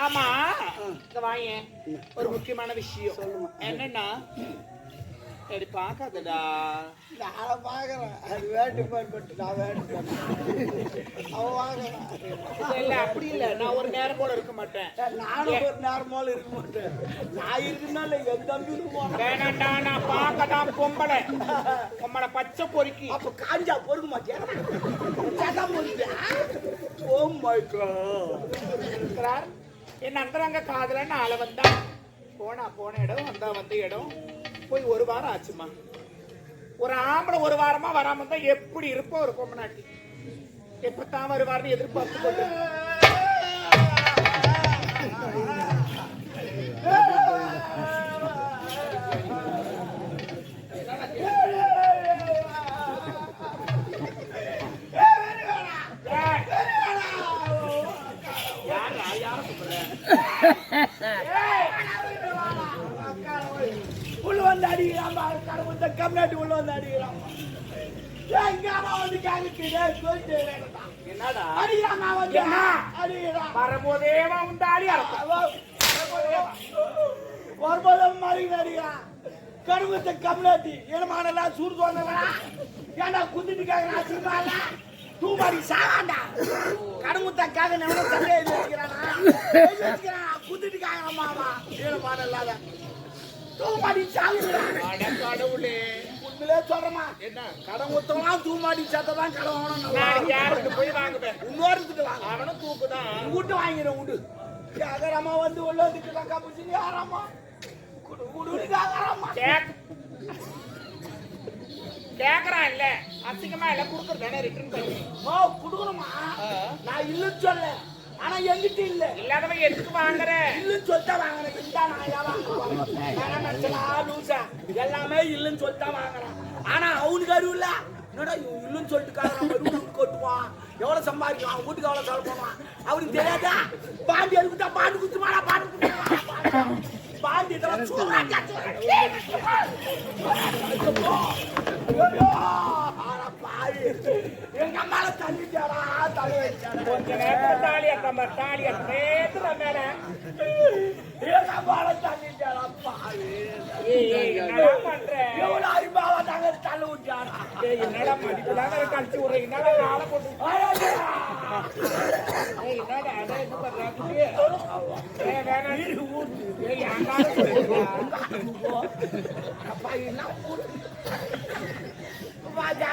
ஆமா இங்க வாயேன். ஒரு முக்கியமான விஷயம் சொல்லுமா. என்னன்னா சரி பாக்காதடா. நான் பாக்குறேன். அது வேட்டு போட்டு நான் வேட்டு அவன் வாங்குறான். இல்ல அப்படி இல்ல, நான் ஒரு நேரம் போல இருக்க மாட்டேன். நானும் ஒரு நேரம் போல இருக்க மாட்டேன். நான் இருக்குனால என் தம்பி இருக்குமா வேணாண்டா, நான் பார்க்கதான் பொம்பளை பொம்பளை பச்சை பொறுக்கி. அப்ப காஞ்சா பொறுக்க மாட்டேன். ஓ மை காட். என் அந்தரங்க காதலன்னு ஆள வந்தா போன இடம் வந்த இடம் போய் ஒரு வாரம் ஆச்சுமா. ஒரு ஆம்பளை ஒரு வாரமா வராம இருந்தா எப்படி இருப்போம் ஒரு பொம்மநாட்டி? எப்பத்தான் வருவார்னு எதிர்பார்த்து கொண்டு உள்ள வந்து அடிக்கிறான். கடவுள் கம்னாட்டி உள்ள வந்து அடிக்கிறான். என்னடா அடிக்கிறான். வரும்போதே உண்டாடி வரும்போதும் அடிக்கிறான். கருவத்தை கம்னாட்டி ஏனமானலாம் சூடு தோணலா? ஏன்டா குந்திட்டு கேட்கறான்? தூமாடி சாவாண்டா. கடமுத்தாக்காக நம்ம தந்தையை வச்சுக்கிறானா? குந்திட்டு கேட்கறாமாவா? ஏனமானலாத தூமாடி சாகுறான். கடவுளே உண்மையிலே சொல்றமா? என்ன கடன் ஊத்தலாம் தூமாடி சத்ததான் கடன் வாங்கணும். நாளைக்கு யாருக்கு போய் வாங்குவேன்? இன்னொருத்துட்டு வாங்க. அவனும் தூக்குதான். விட்டு வாங்கிடும் விடு. அகரமா வந்து உள்ள வந்துட்டு காப்பிச்சு யாராமா கேக்குறான் இல்ல அசிங்கமா இல்ல குடுக்கறதானே ரிட்டர்ன் பண்ணி. ஓ குடுக்கணுமா? நான் இல்லன்னு சொல்ல. ஆனா எங்கிட்ட இல்ல. இல்லாதவன் எதுக்கு வாங்குற? இல்லன்னு சொல்லிட்டா வாங்குறேன். இந்தா நான் லூசா எல்லாமே இல்லன்னு சொல்லிட்டா வாங்குறேன். ஆனா அவனுக்கு அறிவு இல்ல. என்னடா இல்லன்னு சொல்லிட்டு கொட்டுவான். எவ்வளவு சம்பாதிக்கும்? அவன் வீட்டுக்கு எவ்வளவு செலவு பண்ணுவான் அவனுக்கு தெரியாதா? பாண்டி அழுக்குதா? பாண்டு குத்துமாடா? பாண்டு குத்துமா? பாண்டி எங்க அம்மால தள்ளிட்டாரா? தலை வச்சாரா? கொஞ்ச நேரம் தாலி நேத்துல மேல எங்க அம்மால தள்ளிட்டாரா? என்னடா பண்ற? எவ்வளவு அறிவாவா தாங்க தள்ளி விட்டாரா? என்னடா மடிப்புலாம் கழிச்சு விடுற? என்னடா காலை போட்டு என்னடா அதை இது பண்றாங்க?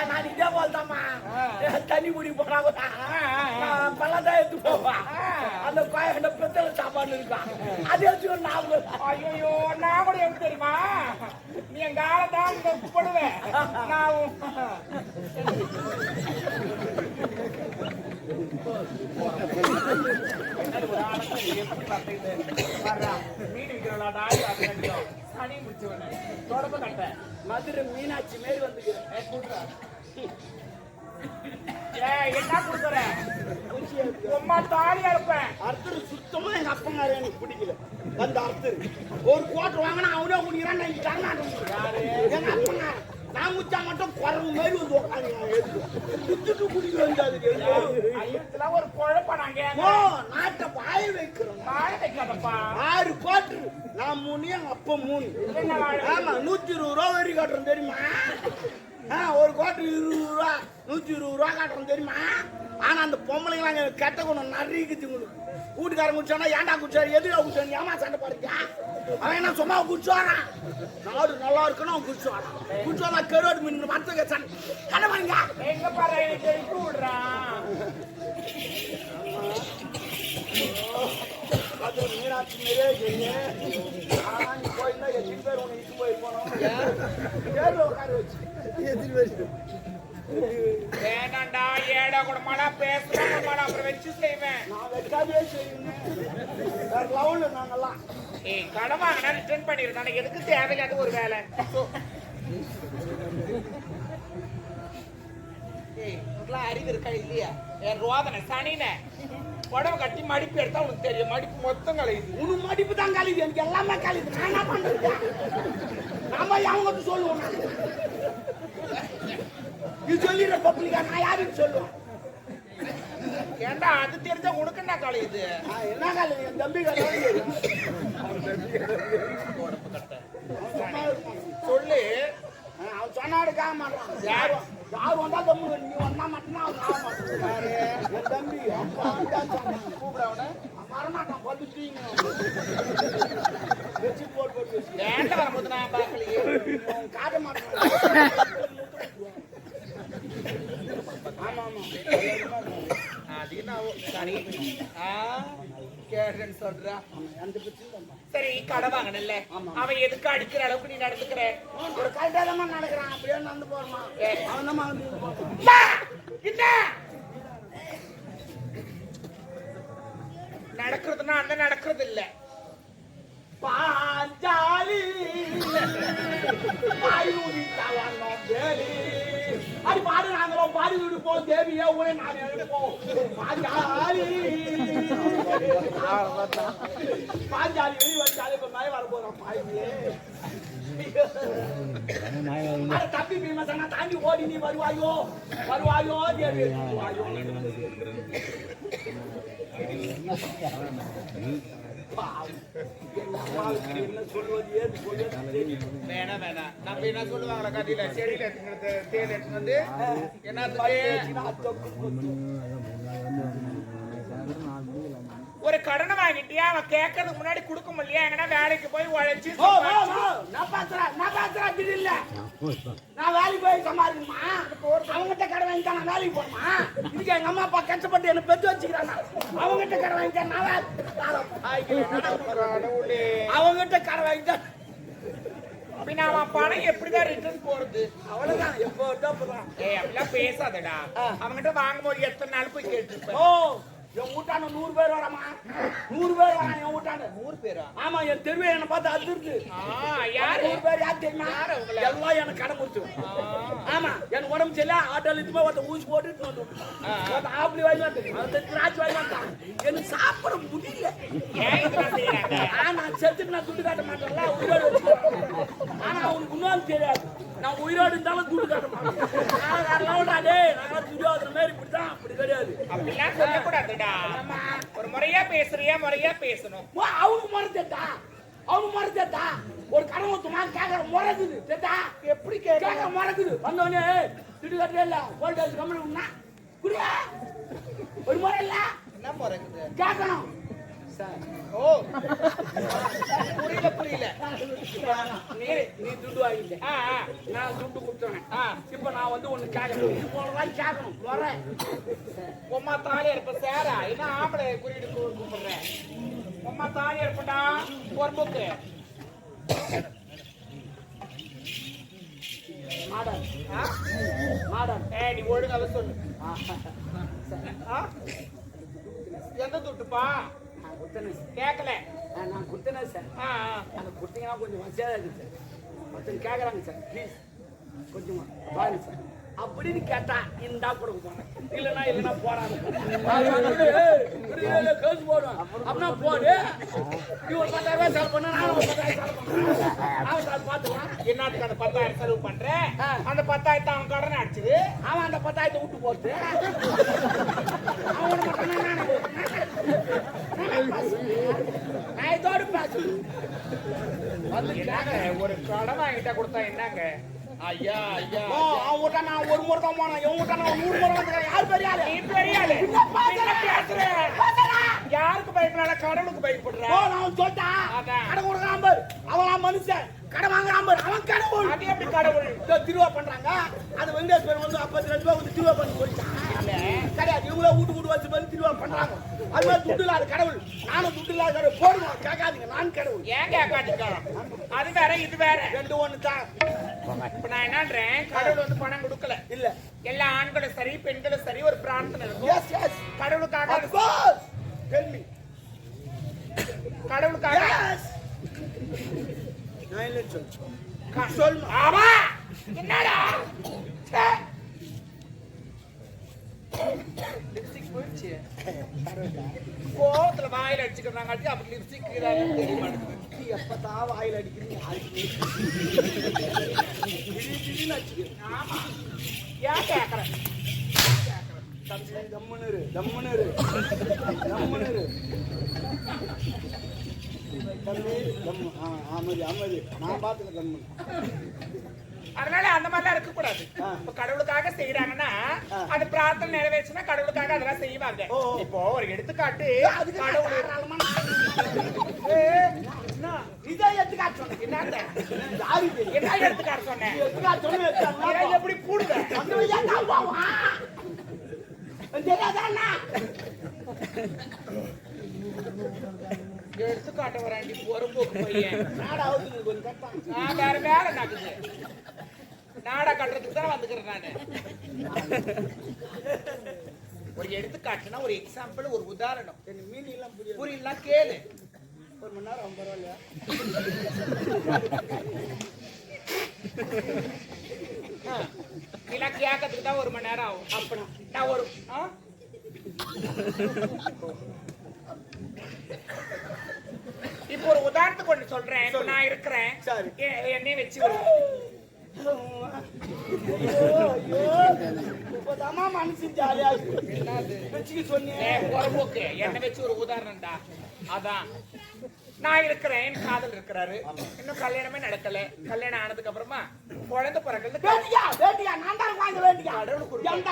நான் இதே போல்தாமா தண்ணி குடி போனா பள்ளதான் எடுத்து போவா. அந்த கோயில பெத்தல சாப்பாடு இருக்கான். அது எடுத்து நான் ஐயோ நான் கூட எப்படி தெரியுமா? நீ என் காலத்தான் போடுவேன். நான் மீன் விற்கிறா சனி முடிச்சவன தொடர்பு கட்ட மதுரை மீனாட்சி மாரி வந்துக்கிறேன். என்ன கொடுக்குற? உமா தாலியா இருப்பேன். அர்த்தர் சுத்தமா எங்க அப்பங்கார எனக்கு பிடிக்கல. வந்து அர்த்தர் ஒரு கோட்டர் வாங்கினா அவனே குடிக்கிறான். எங்க அப்பங்கார நான் முச்சா மட்டும் குறவு மாரி வந்து உட்காந்து குத்துட்டு குடிக்க வந்தாது. ஒரு குழப்பம் நாங்க நாட்டை வாய வைக்கிறோம். வாழ வைக்காதப்பா. 6 கோட்டரு நான் 3 எங்க அப்பா 3. ஆமா 120 ரூபா வரி காட்டுறோம் தெரியுமா? ஒரு கோட்டர் 20 ரூபா 120 ரூபா காட்டுறோம் தெரியுமா? ஆனா அந்த பொம்பளைங்களாம் கெட்ட குணம் நிறைய உங்களுக்கு. வீட்டுக்காரன் குடிச்சானா ஏன்டா குடிச்சாரு? எதுக்கா குடிச்சாரு? ஏமா சண்டை பாருங்க. அவன் என்ன சும்மா குடிச்சுவாரான். நாடு நல்லா இருக்குன்னு அவன் குடிச்சுவாரான். குடிச்சுவாரா கருவாடு மீன் மரத்துக்கு சண்டை பாருங்க. எங்க பாரு எனக்கு விடுறான். அது மீனாட்சி நிறைய போயிருந்தா எத்தனை பேர் உன்னை இட்டு போய் போனோம். பேர்ல உட்கார வச்சு எத்தனை பேர் வேணாண்டா ஏடா கூடமாடா பேசுறேன். அப்புறம் வச்சு செய்வேன். நான் வைக்காதே செய்வேன். வேற லெவல்ல நாங்கெல்லாம் கடன் வாங்கினா ரிட்டர்ன் பண்ணிருக்காங்க. எதுக்கு தேவையில்லாத ஒரு வேலை? அறிவு இருக்கா இல்லையா? என் ரோதனை சனின உடம்பு கட்டி மடிப்பு எடுத்தா உனக்கு தெரியும். மடிப்பு மொத்தம் கலையுது. உனக்கு மடிப்பு தான் கலையுது. எனக்கு எல்லாமே கலையுது. நான் என்ன பண்றது? நாம அவங்க சொல்லுவோம். நீ சொல்லிடுற பப்ளிக்கா நான் யாருன்னு சொல்லுவேன். ஏன்டா அது தெரிஞ்சா உனக்கு என்ன காலை இது என்ன காலை என் தம்பி காலை சொல்லு அவன் சொன்னாடுக்காக மாட்டான் யார் வந்தா தம்பி நீ வந்தா மட்டும்தான் அவன் ஆக மாட்டான் என் தம்பி அப்பா கூப்பிட அவனை வரமாட்டான் பத்துட்டீங்க வச்சு போட்டு ஏன்டா வரும்போது நான் பார்க்கலையே காட்ட மாட்டான் ஆமா ஆமா அது சரி கேட்டேன்னு சொல்றா சரி கடை வாங்கினல்ல அவன் எதுக்கு அடிக்கிற அளவுக்கு நீ நடந்துக்கிற ஒரு கரெக்டாக நடக்கிறான் அப்படியே நடந்து போறமா அவன் தான் வந்து நடக்கிறதுனா அந்த நடக்கிறது இல்ல பாஞ்சாலி அது பாடு நாங்களும் பாடி விடுப்போம் தேவியா ஊரே நான் எடுப்போம் பாஞ்சாலி பாஞ்சாலி வெளியே வச்சாலே இப்ப மழை வர போறோம் பாயிலே தம்பி பீமசனா தாண்டி ஓடி நீ வருவாயோ வருவாயோ தேவி வருவாயோ வேணாம் வேணாம் நம்ம என்ன சொல்லுவாங்களா கதையில செடியில தேல் எடுத்து வந்து என்ன ஒரு கடனை வாங்கிட்டியா அவன் கேட்கறதுக்கு முன்னாடி கொடுக்க முடியலையா எங்கன்னா வேலைக்கு போய் உழைச்சு இல்ல நான் வேலைக்கு போய் சம்பாதிக்கணுமா அவங்ககிட்ட கடை வாங்கிட்டா நான் வேலைக்கு போகணுமா இதுக்கு எங்க அம்மா அப்பா கஷ்டப்பட்டு என்ன பெற்று வச்சுக்கிறாங்க அவங்ககிட்ட கடை வாங்கிட்டா நான் அவங்ககிட்ட கடை வாங்கிட்டா அப்படின்னா அவன் பணம் எப்படிதான் ரிட்டர்ன் போறது அவ்வளவுதான் எப்போ அப்படிலாம் பேசாதடா அவங்ககிட்ட வாங்கும்போது எத்தனை நாள் போய் கேட்டுருப்பேன் ஓ என் வீட்டான 100 பேர் வரமா 100 பேர் வரான் என் வீட்டான 100 பேரா ஆமா என் தெருவே என்ன பார்த்து அதிர்ந்து யாரு 100 பேர் யார் தெரியுமா எல்லாம் எனக்கு கடை கொடுத்து ஆமா எனக்கு உடம்பு சரியில்லை ஆட்டோல இருந்து ஒருத்த ஊசி போட்டுட்டு வந்து ஆப்பிளி வாங்கி வந்து திராட்சை வாங்கி வந்தான் எனக்கு சாப்பிட முடியல நான் செத்துட்டு நான் துட்டு காட்ட மாட்டேன்ல உயிரோடு வச்சுக்கிறேன் ஆனா அவனுக்கு இன்னும் தெரியாது நான் உயிரோடு இருந்தாலும் துட்டு காட்ட மாட்டேன் நாங்க துரியோதன மாதிரி இப்படிதான் அப்படி கிடையாது அப்படிலாம் சொல்லக்கூடாதுடா ஒரு முறையா பேசுறியா முறையா பேசணும் அவனுக்கு மறந்துட்டா அவனுக்கு மறந்துட்டா ஒரு கடை ஊத்துமா கேட்கற முறைக்குது கேட்டா எப்படி கேட்கற முறைக்குது வந்தவனே துட்டு கட்டவே இல்ல வோல்டேஜ் கம்மி உண்ணா குடியா ஒரு முறை இல்ல என்ன முறைக்குது கேட்கணும் ஓ புரியல புரியல நீ துட்டு வாங்கிட்ட நான் துட்டு கொடுத்தேன் இப்ப நான் வந்து ஒண்ணு கேட்கணும் இது போன ரூபாய் கேட்கணும் வரேன் உம்மா தாலி இருப்ப சேரா என்ன ஆம்பளை குறியீடு கூப்பிடுறேன் உம்மா தாலி இருப்படா ஒரு புக்கு ஆர்டர் ஆர்டர் நீ ஒழுங்காக சொல்லு எந்த துட்டுப்பா கேட்கல நான் கொடுத்தேன் சார் அந்த கொடுத்தீங்கன்னா கொஞ்சம் வசதியாக இருக்கு சார் ஒருத்தர் கேட்குறாங்க சார் ப்ளீஸ் கொஞ்சமா பாருங்க சார் அப்படின்னு கேட்டா இந்தா கொடுக்க போனேன் இல்லைன்னா போறாங்க கேஸ் போடுவேன் அப்படின்னா போடு நீ ஒரு 10,000 செலவு பண்ண நானும் ஒரு 10,000 செலவு பண்ணுறேன் பார்த்துக்கலாம் என்னத்துக்கு அந்த 10,000 செலவு பண்றேன் அந்த 10,000 அவன் கடன் அடிச்சுது அவன் அந்த 10,000 விட்டு போட்டு அவன் நான் இதோடு பேசு ஒரு கடன் வாங்கிட்டா கொடுத்தா என்னங்க ஐயா ஐயா அவன் விட்டா நான் ஒரு முறை தான் போனேன் இவன் விட்டா நான் 100 முறை வந்துக்கிறேன் யார் பெரிய ஆளு நீ பெரிய ஆளு யாருக்கு பயப்படல கடவுளுக்கு பயப்படுற நான் சொல்லிட்டா கடை கொடுக்குறான் பாரு அவன் மனுஷன் கடை வாங்குறான் பாரு அவன் கடவுள் அது எப்படி கடவுள் திருவா பண்றாங்க அது வெங்கடேஸ்வரன் வந்து 52 ரூபாய் வந்து திருவா பண்ணி போயிட்டான் கிடையாது இவங்கள வீட்டு வச்சு பண்ணி திருவா பண்றாங்க அது மாதிரி துட்டு இல்லாத கடவுள் நானும் துட்டு இல்லாத கடவுள் போடுவோம் கேட்காதீங்க நான் கடவுள் ஏன் கேட்காதீங்க அது வேற இது வேற ரெண்டு ஒண்ணு தான் இப்ப நான் என்னன்றேன் கடவுள் வந்து பணம் கொடுக்கல இல்ல எல்லா ஆண்களும் சரி பெண்களும் சரி ஒரு பிரார்த்தனை இருக்கும் கடவுளுக்காக கேள்வி கடவுளுக்காக நான் இல்ல சொல் ஆமா என்னடா லிப்ஸ்டிக் போயிடுச்சு கோவத்துல வாயில அடிச்சுக்கிறாங்க அப்படி லிப்ஸ்டிக் தெரிய மாட்டேங்குது எப்பதான் வாயில அடிக்கிறீங்க ஆமா ஏன் கேக்குறேன் தம்பி தம்முனரு தம்முனரு தம்முனரு தம்பி தம்மு ஆமதி ஆமதி நான் பார்த்துக்க தம்மு. அதனால அந்த மாதிரிலாம் இருக்க கூடாது. இப்ப கடவுளுக்காக செய்யறாங்கன்னா அது பிரார்த்தனை நிறைவேச்சுன்னா கடவுளுக்காக அதெல்லாம் செய்வாங்க. இப்போ ஒரு எடுத்துக்காட்டு கடவுள் இதை எடுத்துக்காட்டு சொன்னேன். என்ன யாரு என்ன எடுத்துக்காட்டு சொன்னேன்? எடுத்துக்காட்டு சொன்னேன் எப்படி கூடுவேன் எடுத்துக்காட்ட வராண்டி பொறுப்போக்கு பையன் நான் வேற வேலை நடக்குது. நாடா கட்டுறதுக்கு தான் வந்துக்கிறேன் நானு. ஒரு எடுத்துக்காட்டுனா ஒரு எக்ஸாம்பிள் ஒரு உதாரணம் மீன் எல்லாம் புரியலாம் கேளு. ஒரு மணி நேரம் பரவாயில்லையா? இதெல்லாம் கேட்கறதுக்கு தான் ஒரு மணி நேரம் ஆகும். அப்படின்னா நான் ஒரு இப்போ ஒரு உதாரணத்துக்கு ஒண்ணு சொல்றேன். இப்ப நான் இருக்கிறேன், என்னைய வச்சு மனசு ஜாலியா சொன்னேன். என்ன வச்சு ஒரு உதாரணம்டா. அதான் நான் இருக்கிறேன், என் காதல் இருக்கிறாரு, இன்னும் கல்யாணமே நடக்கல. கல்யாணம் ஆனதுக்கு அப்புறமா குழந்தை பிறகு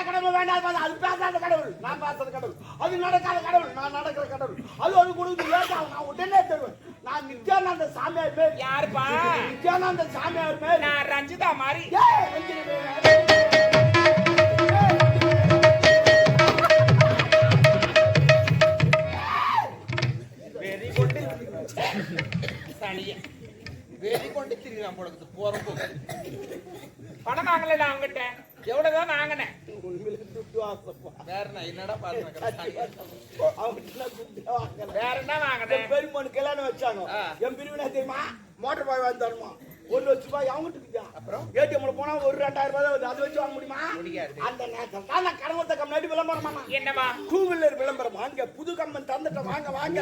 கடவுள் வேண்டாம். அது பேசாத கடவுள், நான் பேசாத கடவுள். அது நடக்காத கடவுள், நான் நடக்கிற கடவுள். அது ஒரு கொடுத்து நான் உடனே தருவேன். நான் நித்யானந்த சாமியார் பேர். யாருப்பா? நித்யானந்த சாமியார் பேர். நான் ரஞ்சிதா மாதிரி. வெறி கொண்டு சனிய வெறி கொண்டு திரிகிறான் பொழுது போறப்போ. பணம் வாங்கல நான் அவங்ககிட்ட. எவ்வளவுதான் வாங்கினேன். வேற என்னடா பாருங்க வேற என்ன வாங்கினேன்? பெருமனு கல்யாணம் வச்சாங்க. என் பிரிவினா தெரியுமா? மோட்டர் பாய் வாங்கி தருமா? ₹1,00,000 அவங்ககிட்ட. அப்புறம் ஏடிஎம்ல போனா ஒரு ₹2,000 வருது. அது வச்சு வாங்க முடியுமா? முடியாது. அந்த நேரத்தில் தான் நான் கடவுத்த கம்பெனி விளம்பரமா. என்னவா? 2 வீலர் விளம்பரம். வாங்க புது கம்பெனி தந்துட்ட வாங்க வாங்க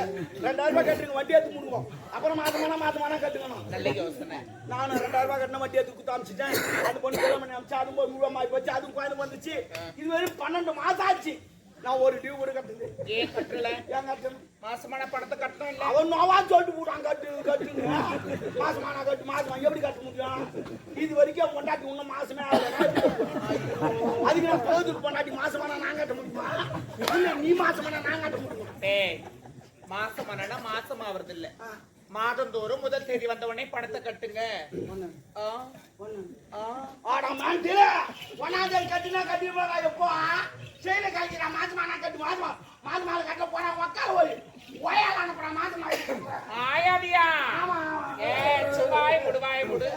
₹2,000 கட்டுங்க, வட்டி எடுத்து முடுவோம். அப்புறம் மாதமானா கட்டுக்கணும். நல்ல யோசனை. நானும் ₹2,000 கட்டின வட்டி எடுத்து குத்து அமிச்சிட்டேன். அது பொண்ணு கிளம்பி அமிச்சு அது ரூபா மாதிரி வச்சு அதுவும் கோயில் வந்துச்சு. இது வரைக்கும் 12 மாசம் ஆச்சு. நான் ஒரு டியூ கூட கட்டுது. ஏன் கட்டல? ஏன் கட்டணும்? மாசமான பணத்தை கட்டணும் இல்ல? அவன் நோவா சொல்லிட்டு போட்டான் கட்டுங்க. மாசமான கட்டு மாசமா எப்படி கட்ட முடியும்? இது வரைக்கும் பொண்டாட்டி இன்னும் மாசமே அதுக்கு நான் போதுக்கு பொண்டாட்டி மாசமான நான் கட்ட முடியுமா? இல்ல நீ மாசமான நான் கட்ட முடியுமா? மாசமானா மாசம் ஆவறது இல்ல. மாதந்தோறும் முதல் தேதி வந்த உடனே பணத்தை கட்டுங்க. கட்டினா கட்டி எப்போ செயல கழிக்கிறா மாசமான கட்டு மாசமான கட்ட போனா உக்கார போய் ஒயால அனுப்புறா மாசமா ஆயாதியா? சுவாய் முடுவாய் முடு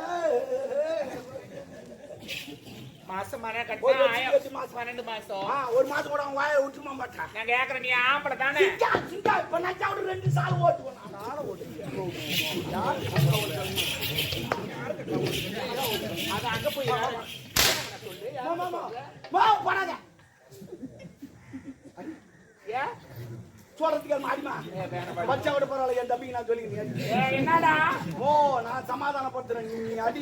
மாசமான கட்டினா 12 மாசம். ஒரு மாசம் கூட அவன் வாயை விட்டுமா மாட்டான். நான் கேக்குறேன், நீ ஆம்பளை தானே? இப்ப நச்சா விட்டு 2 சால் ஓட்டுவோம். அது அங்க போய் போனாங்க சொல்றதுக்கு மாடிமா பச்சா விட பரவாயில்ல. என் தம்பிக்கு நான் சொல்லிக்கிறேன். என்னடா நான் சமாதானப்படுத்துறேன். நீ அடி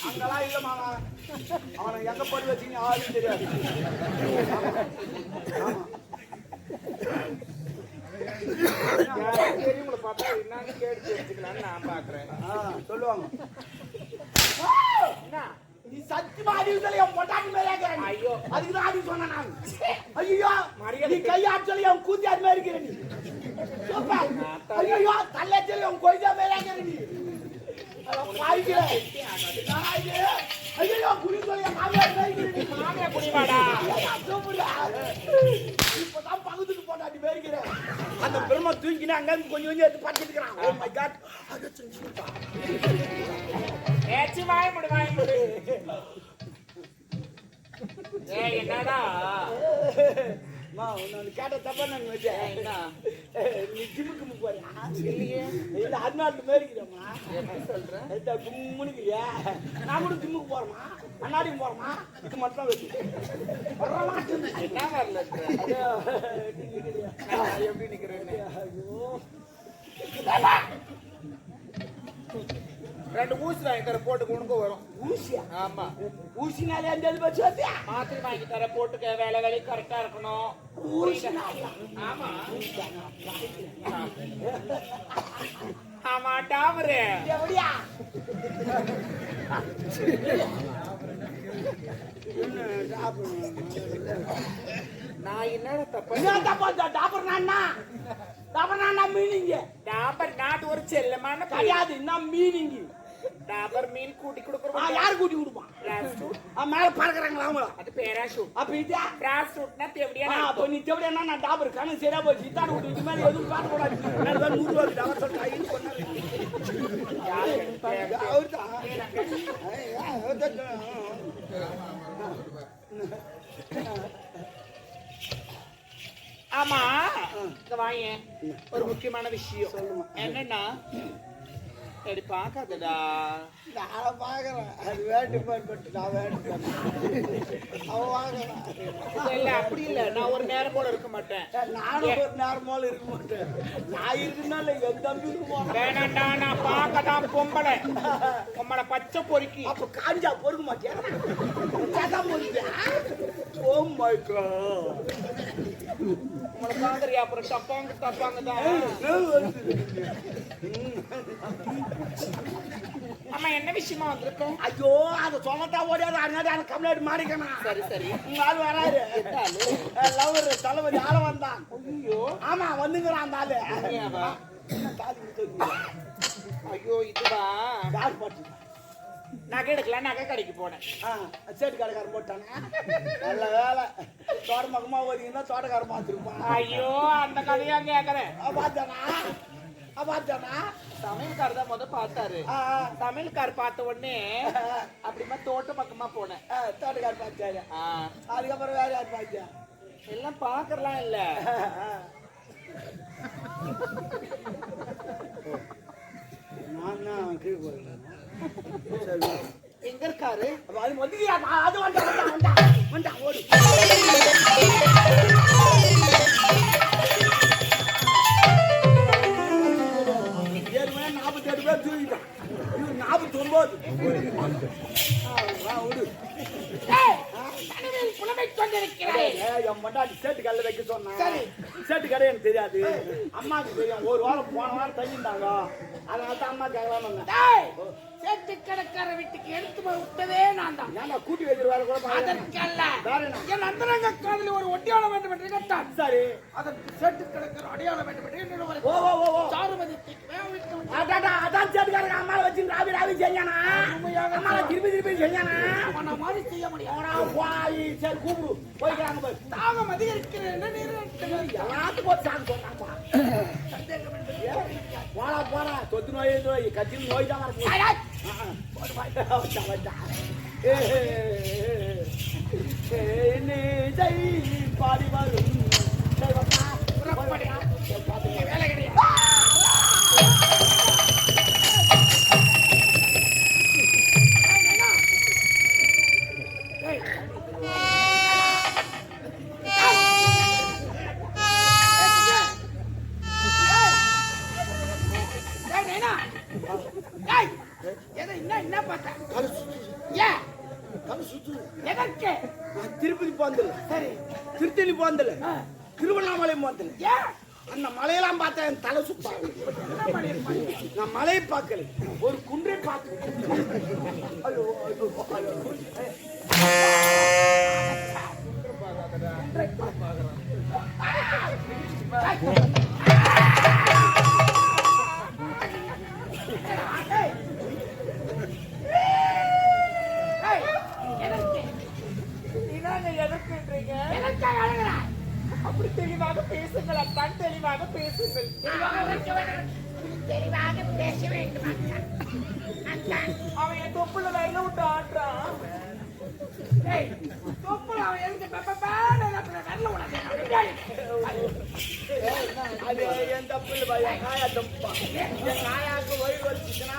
அங்கெல்லாம் இல்ல மாமா. அவனை எங்க போய் வச்சுங்க யாரும் தெரியாது. பெரியவங்களை பார்த்தா என்னன்னு கேட்டு தெரிஞ்சுக்கலான்னு நான் பாக்குறேன். சொல்லுவாங்க நீ சத்தியமா அறிவுதலை என் பொட்டாட்டி மேலே இருக்கிறேன். ஐயோ அதுக்குதான் அறிவு சொன்ன நான். ஐயோ நீ கையாற்றலை என் கூத்தியார் மேலே இருக்கிற நீ. ஐயோ தள்ளச்சலை என் கொய்தா மேலே இருக்கிற நீ. ஐயோ குடிசொல்ல மாமியார் மேலே இருக்கிற நீ. மாமியார் குடிவாடா இப்பதான் பகுதிக்கு போட்டாட்டி மேலே இருக்கிற அந்த பெருமை தூங்கினா அங்க கொஞ்சம் கொஞ்சம் எடுத்து படிச்சுட்டு இருக்கிறான். ஓ மை காட் வாய் முடு வாய் முடு. என்னடா கேட்ட தப்பா நான் வச்சேன். நீ ஜிம்முக்கு போறியா? இல்ல அண்ணாட்டு மேரிக்கிறமா சொல்றேன் கும்முனுக்கிறியா? நான் கூட ஜிம்முக்கு போறோமா அண்ணாடியும் போறோமா? இது மட்டும் வச்சு என்ன வரல எப்படி நிக்கிறேன்? 2 ஊசி வாங்கி தர போட்டுக்கு உனக்கு வரும். ஊசியா? ஆமா. ஊசினாலே அந்த இது வச்சு வந்தியா? மாத்திரை வாங்கி தர போட்டுக்க வேலை கரெக்டா இருக்கணும். ஊசினாலயா? ஆமா. ஆமா டாமரு. எப்படியா? நான் என்னடா தப்பு? என்ன தப்பா? டாபர் நான்னா மீனிங். டாபர் நாட் ஒரு செல்லமான கிடையாது. என்ன மீனிங்? டாபர் மீன் கூட்டி கொடுக்குறோம். யாரு கூட்டி கொடுப்பான்? மேல பறக்குறாங்களா அவங்கள? அது பேராஷூட். அப்ப இதா பேராஷூட்னா தேவடியா? அப்ப நீ தேவடியா? நான் டாபர் கண்ணு சரியா போச்சு. இதான் விட்டு இது மேல எதுவும் காட்ட கூடாது. நான் 100 ரூபாய் டாபர் சொல்லிட்டு ஐன்னு சொன்னாரு. அவர்தான். ஆமா இங்க வாங்க. ஒரு முக்கியமான விஷயம் சொல்லுமா. என்னன்னா சரி பாக்காதடா. நான் பாக்குறேன். அது வேட்டு போட்டு நான் வேட்டு அவன் வாங்குறான். இல்ல அப்படி இல்ல. நான் ஒரு நேரம் போல இருக்க மாட்டேன். நானும் ஒரு நேரம் போல இருக்க மாட்டேன். நான் இருக்குன்னா என் தம்பி இருக்குமா? வேணாண்டா. நான் பார்க்கதான் பொம்பளை பச்சை பொறுக்கி. அப்ப காஞ்சா பொறுக்க மாட்டியா? பொறுக்கியா? Oh my God. உங்களை பாக்குறியா? அப்புறம் தப்பாங்க தான். ஆமா என்ன விஷயமா வந்திருக்கோம்? ஐயோ அதை சொல்லத்தான் ஓடியாது. அதனால கம்ப்ளைண்ட் மாறிக்கணும். சரி உங்க ஆள் வராரு. லவர் தலைவலி ஆள வந்தான். ஐயோ ஆமா வந்துங்கிறான் அந்த ஆளு. ஐயோ இதுவா யார் பாட்டு? நகை எடுக்கலாம். நகை கடைக்கு போனேன். சேட்டு கடைக்காரன் போட்டானா? நல்ல வேலை. தோட்டமக்கமா ஓதிங்கன்னா தோட்டக்காரன் பார்த்துருப்பான். ஐயோ அந்த கதையா கேக்குறேன். பார்த்தானா சமையல்கார் தான் பார்த்தாரு. சமையல்கார் பார்த்த உடனே அப்படிமா தோட்ட பக்கமா போனேன். தோட்டக்காரர் பார்த்தாரு. அதுக்கப்புறம் வேற யார் பார்த்தா? எல்லாம் பாக்குறலாம் இல்ல. நான் கீழே போறேன். எங்க இருக்காரு? அது வந்தா ஓடு. சேட்டு கடை எனக்கு தெரியாது. அம்மாவுக்கு தெரியும். ஒரு வாரம் போன வாரம் தங்கிட்டாங்க. அதனால தான் அம்மா கேட்கலாம். சேட்டு கடைக்கார வீட்டுக்கு எடுத்து போய் விட்டதே நான் தான். ஏன்னா கூட்டி வைக்கிற வேலை கூட அதற்கல்ல என் அந்தரங்க காதலில் ஒரு ஒட்டியாளம் வேண்டும் என்று கேட்டான். சரி அதற்கு சேட்டு கடைக்கார அடையாளம் வேண்டும் என்று சாருமதி அதான் சேட்டுக்காரங்க அம்மாவை வச்சு ராவி செஞ்சானா? அம்மாவை திருப்பி செஞ்சானா? அவனை மாதிரி செய்ய முடியும். சரி கூப்பிடு போய்க்கிறாங்க. போய் தாகம் அதிகரிக்கிறேன் எல்லாத்துக்கும் போய் சாங்க சொன்னாப்பா. போடா தொத்து நோய் கத்திரி நோய் தான் வரப்போம். பாடி வரும் வேலை கிடையாது. என்ன பார்த்தேன்? திருப்பதி போந்தல. சரி திருத்தணி போந்தல. திருவண்ணாமலை போந்தல. அந்த மலையெல்லாம் பார்த்தா என் தலை சுத்தம். நான் மலையை பார்க்கல, ஒரு குன்றை பார்க்க. அப்படி தெளிவாக பேசுங்கள் அத்தான், தெளிவாக பேசுங்கள். தெளிவாக பேச வேண்டும். அவன் என் தொப்புல லைன்ல விட்டு ஆடுறான். தொப்புல அவன் எனக்கு அது என் தப்பு இல்லை. காயா தப்பா காயாக்கு வயிறு வலிச்சுன்னா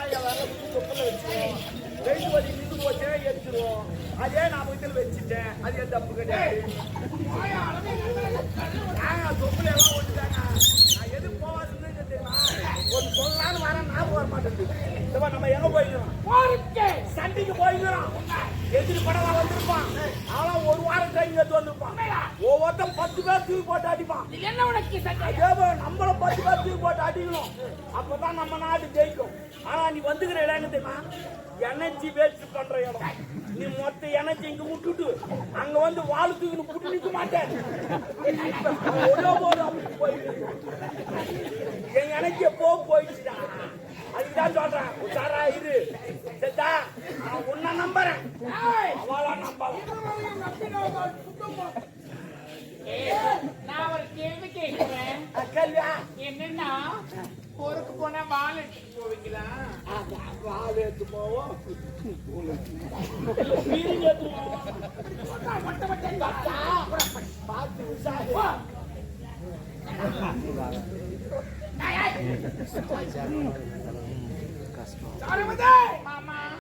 தொப்புல வச்சுருவோம். வெயிட் வலி நின்று போச்சே எடுத்துருவோம். அதே நான் வீட்டில் வச்சுட்டேன். அது என் தப்பு கிடையாது. தொப்புல எல்லாம் ஓட்டுட்டாங்க. நான் எது போவாதுன்னு தெரியுமா? ஒரு சொல்லலான்னு வரேன், ஞாபகம் வர மாட்டேங்குது. நம்ம எங்க போயிருக்கோம்? என்ன உனக்கு சந்தேகம்? அதே போல நம்மள பத்தி போட்டு அடிக்கணும். அப்பதான் நம்ம நாடு ஜெயிக்கும். ஆனா நீ வந்துக்கிற இடம் தெரியுமா? எனர்ஜி வேஸ்ட் பண்ற இடம். நீ மொத்த எனர்ஜி இங்க விட்டுட்டு அங்க வந்து வாழு தூக்கின்னு புட்டு நிக்க மாட்டேன். என் எனர்ஜிய போயிடுச்சுடா. அதுக்குதான் சொல்றேன், உஷாரா இரு. சரிதா? நான் உன்னை நம்புறேன், அவளா நம்பலாம். நான் ஒரு கேள்வி கேட்கிறேன். கேள்வியா? என்னன்னா போருக்கு போனா வாழ எடுத்துட்டு போவீங்களா? வாழ எடுத்து போவோம், பார்த்து விசாரி. சாரமதே